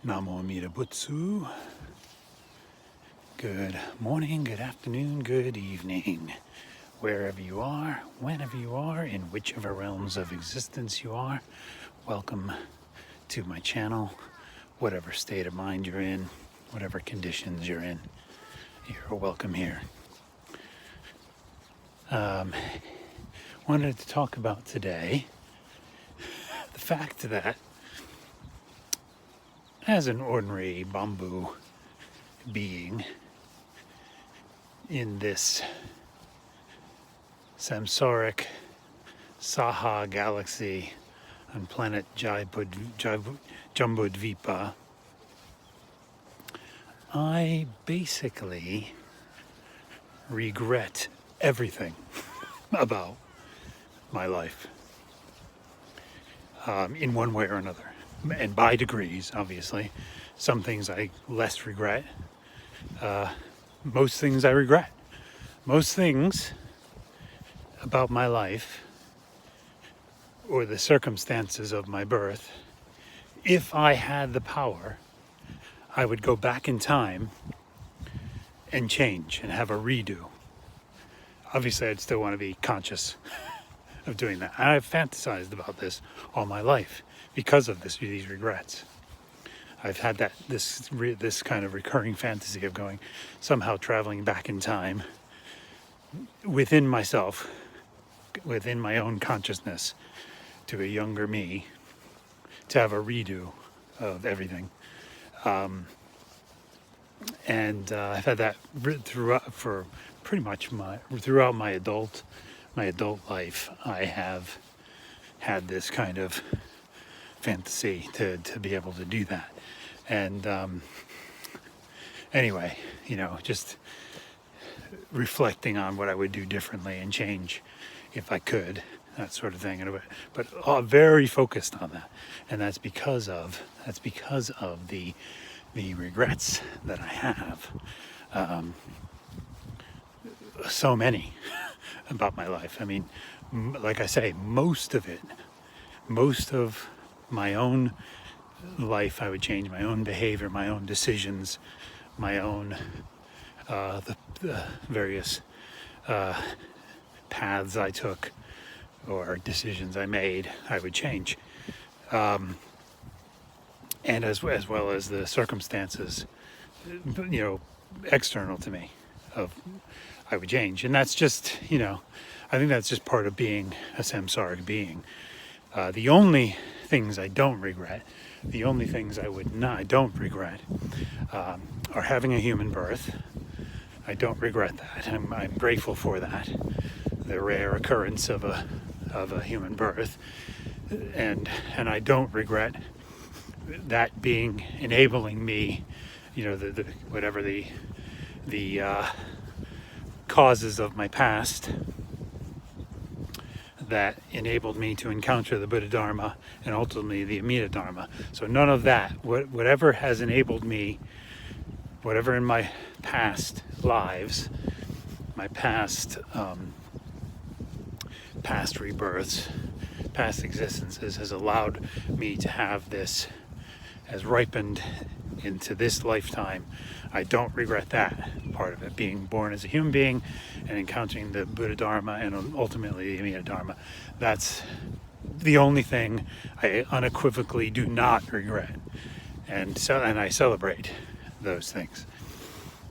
Namo Amida Butsu. Good morning, good afternoon, good evening. Wherever you are, whenever you are, in whichever realms of existence you are, welcome to my channel. Whatever state of mind you're in, whatever conditions you're in, you're welcome here. Wanted to talk about today the fact that as an ordinary bamboo being in this samsaric Saha galaxy on planet Jambudvipa, I basically regret everything about my life in one way or another, and by degrees, obviously. Some things I less regret. Most things I regret. Most things about my life or the circumstances of my birth, if I had the power, I would go back in time and change and have a redo. Obviously, I'd still want to be conscious of doing that. And I've fantasized about this all my life because of these regrets. I've had this kind of recurring fantasy of going, somehow traveling back in time within myself, within my own consciousness, to a younger me, to have a redo of everything. And I've had that throughout for pretty much throughout my adult life. I have had this kind of fantasy to be able to do that. And anyway, just reflecting on what I would do differently and change if I could, that sort of thing. But very focused on that, and that's because of the regrets that I have. So many about my life. I mean, like I say, most of my own life I would change, my own behavior, my own decisions, my own the various paths I took or decisions I made, I would change, and as well as the circumstances, external to me, I would change. And that's just, I think that's just part of being a samsaric being. The only things I don't regret, the only things I don't regret, are having a human birth. I don't regret that. I'm grateful for that, the rare occurrence of a human birth, and I don't regret that being enabling me, the whatever the causes of my past that enabled me to encounter the Buddha Dharma and ultimately the Amida Dharma. So none of that, whatever has enabled me, whatever in my past lives, my past rebirths, past existences, has allowed me to have this, has ripened into this lifetime. I don't regret that part of it, being born as a human being and encountering the Buddha Dharma and ultimately the Amida Dharma. That's the only thing I unequivocally do not regret, and I celebrate those things.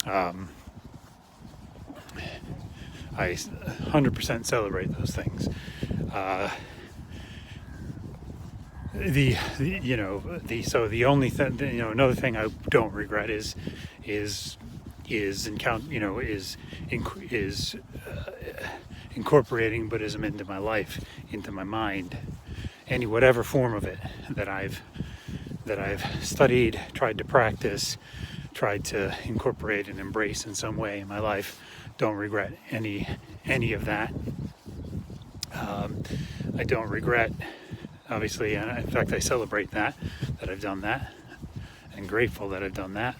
I 100% celebrate those things. So the only thing, another thing I don't regret is incorporating Buddhism into my life, into my mind, whatever form of it that I've studied, tried to practice, tried to incorporate and embrace in some way in my life. Don't regret any of that. I don't regret, obviously, and in fact I celebrate that I've done that, and grateful that I've done that.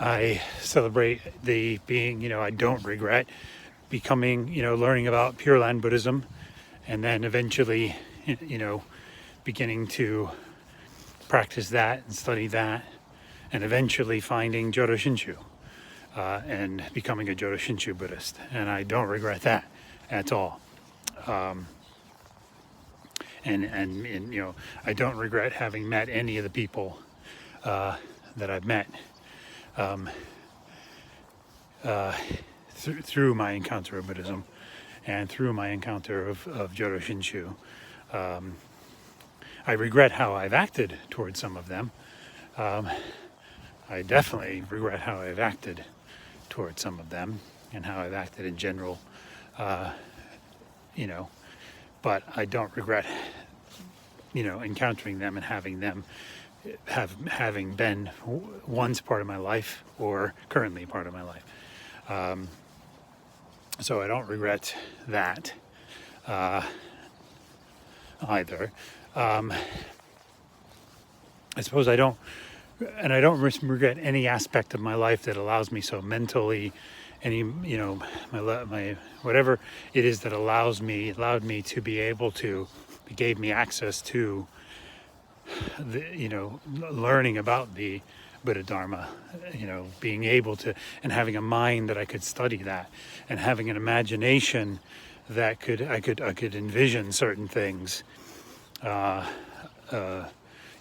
I celebrate the being, I don't regret becoming, learning about Pure Land Buddhism, and then eventually, beginning to practice that and study that, and eventually finding Jodo Shinshu and becoming a Jodo Shinshu Buddhist. And I don't regret that at all. And you know, I don't regret having met any of the people that I've met through my encounter of Buddhism and through my encounter of Jodo Shinshu. I regret how I've acted towards some of them. I definitely regret how I've acted towards some of them and how I've acted in general, you know, but I don't regret, you know, encountering them and having them having been once part of my life or currently part of my life. So I don't regret that either. I suppose I don't regret any aspect of my life that allows me so mentally, any, you know, my whatever it is that allowed me to be able to, gave me access to the, you know, learning about the Buddha Dharma, you know, being able to, and having a mind that I could study that, and having an imagination that I could envision certain things, you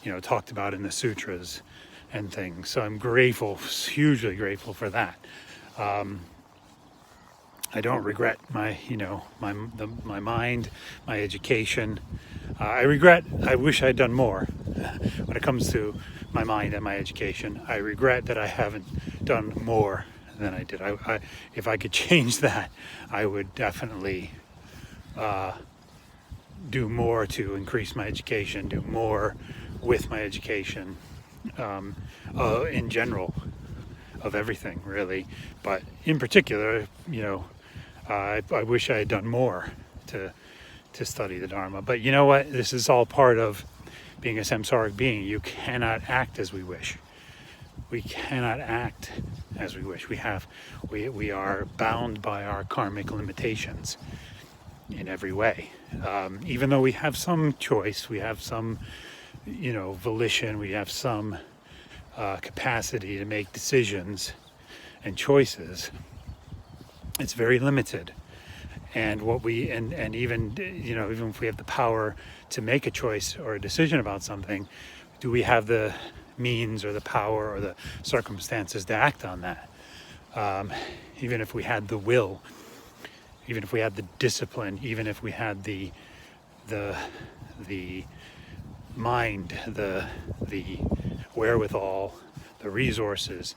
know, talked about in the sutras and things. So I'm grateful, hugely grateful for that. I don't regret my, you know, my mind, my education. I wish I'd done more when it comes to my mind and my education. I regret that I haven't done more than I did. If I could change that, I would definitely do more to increase my education, do more with my education, in general, of everything really, but in particular, you know, I wish I had done more to study the Dharma. But you know what? This is all part of being a samsaric being. You cannot act as we wish. We cannot act as we wish. We are bound by our karmic limitations in every way. Even though we have some choice, we have some, you know, volition, we have some capacity to make decisions and choices, it's very limited. And what we, and even, you know, even if we have the power to make a choice or a decision about something, do we have the means or the power or the circumstances to act on that? Even if we had the will, even if we had the discipline, even if we had the mind, the wherewithal, the resources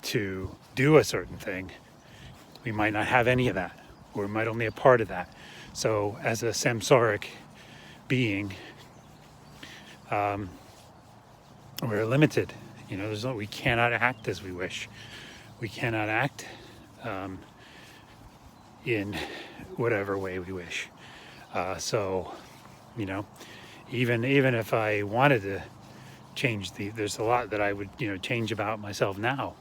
to do a certain thing, we might not have any of that, or we might only have part of that. So as a samsaric being, we're limited. You know, we cannot act as we wish. We cannot act in whatever way we wish. So, you know, even if I wanted to change there's a lot that I would, you know, change about myself now.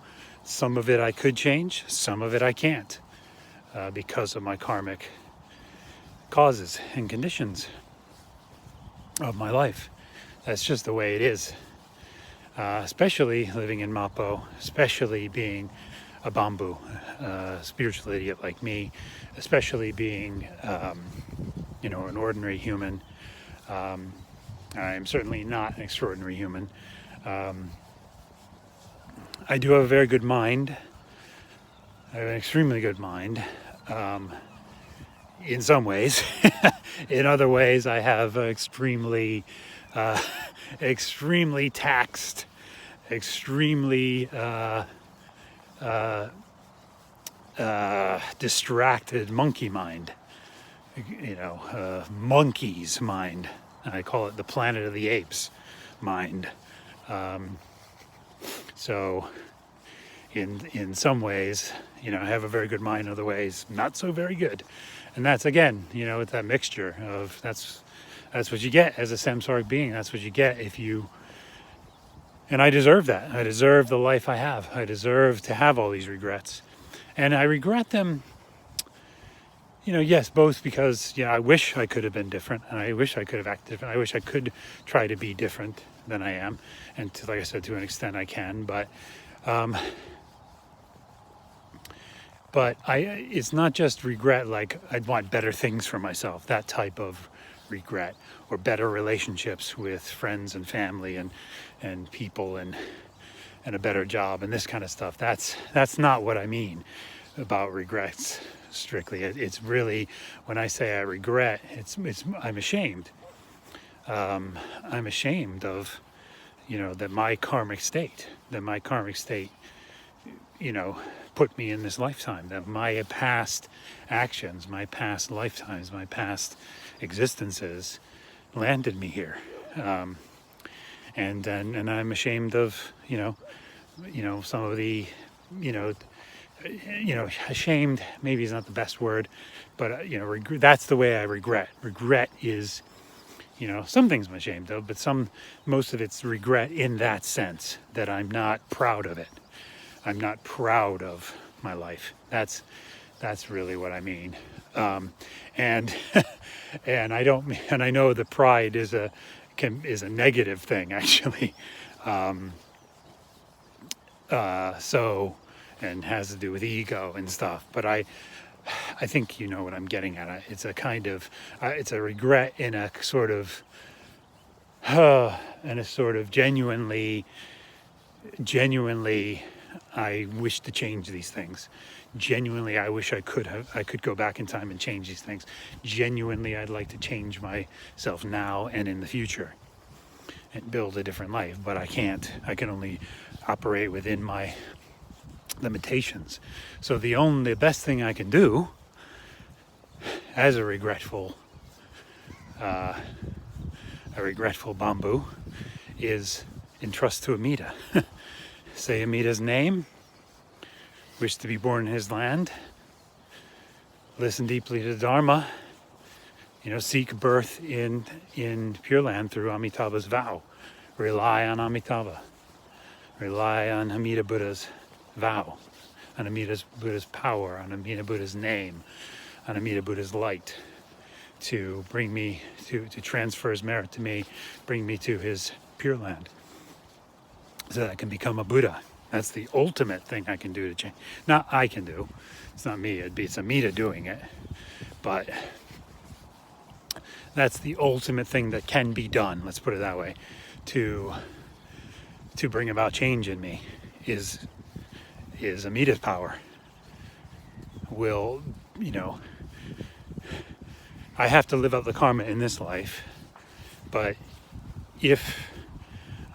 Some of it I could change, some of it I can't, because of my karmic causes and conditions of my life. That's just the way it is. Especially living in Mapo, especially being a Bambu, spiritual idiot like me, especially being, you know, an ordinary human. I'm certainly not an extraordinary human. I do have a very good mind. I have an extremely good mind. In some ways. In other ways, I have extremely taxed, extremely distracted monkey mind. You know, monkey's mind. I call it the Planet of the Apes mind. So in some ways, you know, I have a very good mind, in other ways, not so very good. And that's, again, you know, it's that mixture of, that's what you get as a samsaric being. That's what you get if you, and I deserve that. I deserve the life I have. I deserve to have all these regrets. And I regret them, you know, yes, both because, yeah, I wish I could have been different, and I wish I could have acted different. I wish I could try to be different than I am, and like I said, to an extent I can, but it's not just regret. Like I'd want better things for myself, that type of regret, or better relationships with friends and family and people, and a better job and this kind of stuff. That's not what I mean about regrets strictly. It's really, when I say I regret, it's I'm ashamed. I'm ashamed of, that my karmic state, put me in this lifetime, that my past actions, my past lifetimes, my past existences landed me here. And I'm ashamed of, some of the, ashamed maybe is not the best word, but that's the way I regret. Regret is, some things I'm ashamed of, but most of it's regret in that sense, that I'm not proud of it. I'm not proud of my life. That's really what I mean. And and I know the pride is a negative thing, actually. And has to do with ego and stuff. But I think you know what I'm getting at. It's a kind of it's a regret in a sort of genuinely I wish to change these things. Genuinely, I wish I could go back in time and change these things. Genuinely, I'd like to change myself now and in the future and build a different life, but I can't. I can only operate within my limitations. So the best thing I can do as a regretful bamboo is entrust to Amida. Say Amida's name, wish to be born in his land, listen deeply to Dharma, seek birth in Pure Land through Amitabha's vow. Rely on Amitabha. Rely on Amida Buddha's vow, on Amida Buddha's power, on Amida Buddha's name, on Amida Buddha's light, to bring me, to transfer his merit to me, bring me to his Pure Land, so that I can become a Buddha. That's the ultimate thing I can do to change. Not I can do. It's not me. It's Amida doing it. But that's the ultimate thing that can be done. Let's put it that way. To bring about change in me is Amida's power. I have to live out the karma in this life, but if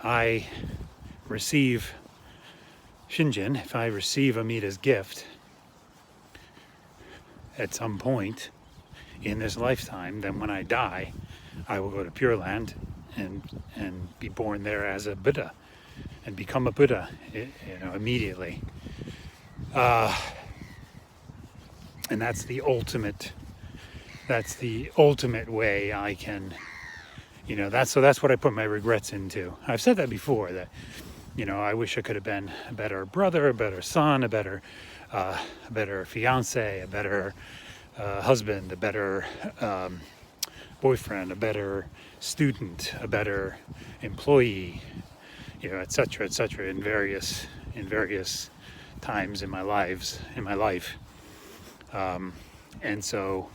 I receive Shinjin, if I receive Amida's gift at some point in this lifetime, then when I die, I will go to Pure Land and be born there as a Buddha and become a Buddha, immediately. And that's the ultimate way I can, that's what I put my regrets into. I've said that before, that I wish I could have been a better brother, a better son, a better fiance, a better husband, a better boyfriend, a better student, a better employee, etc., in various times in my life. And so,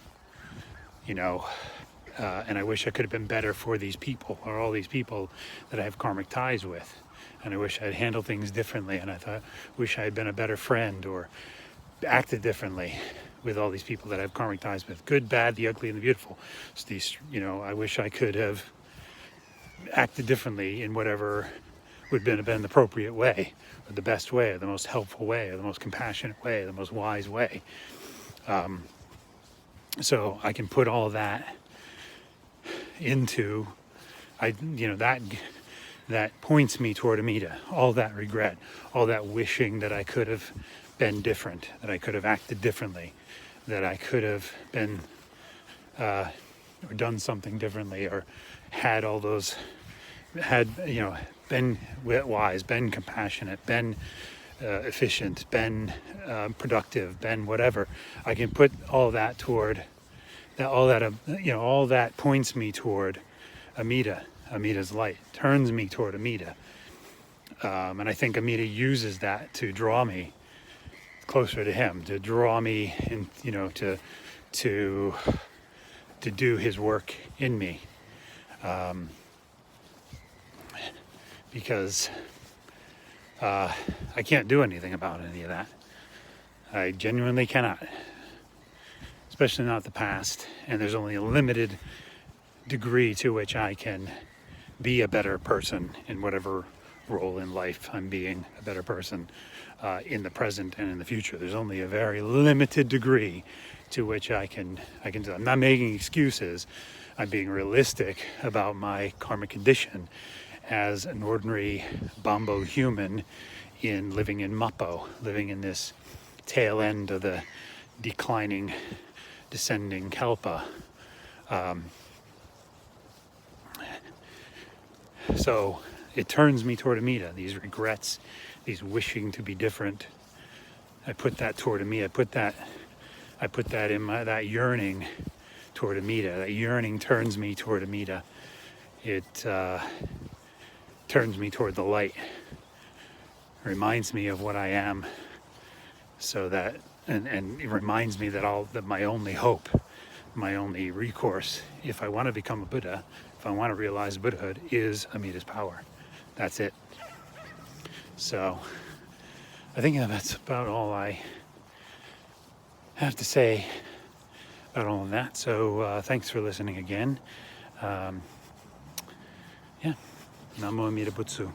and I wish I could have been better for these people, or all these people that I have karmic ties with. And I wish I'd handled things differently, and wish I had been a better friend or acted differently with all these people that I have karmic ties with. Good, bad, the ugly, and the beautiful. So I wish I could have acted differently in whatever would have been the appropriate way, or the best way, or the most helpful way, or the most compassionate way, or the most wise way. So I can put all that into, that points me toward Amida. All that regret, all that wishing that I could have been different, that I could have acted differently, that I could have been or done something differently, or been wise, been compassionate, been efficient, been productive, been whatever. I can put all that toward that. All that points me toward Amida. Amida's light, turns me toward Amida. And I think Amida uses that to draw me closer to him, to draw me in, to do his work in me. Because I can't do anything about any of that. I genuinely cannot, especially not the past. And there's only a limited degree to which I can be a better person in whatever role in life I'm being a better person in the present and in the future. There's only a very limited degree to which I can do. I'm not making excuses. I'm being realistic about my karmic condition as an ordinary Bombo human living in Mappo, living in this tail end of the declining, descending Kalpa. So it turns me toward Amida, these regrets, these wishing to be different. I put that toward Amida. I put that in that yearning toward Amida. That yearning turns me toward Amida. It turns me toward the light. Reminds me of what I am, so that and it reminds me that my only hope, my only recourse, if I want to become a Buddha, if I want to realize Buddhahood, is Amida's power. That's it. So I think that's about all I have to say about all of that. So thanks for listening again. Yeah, Namo Amida Butsu.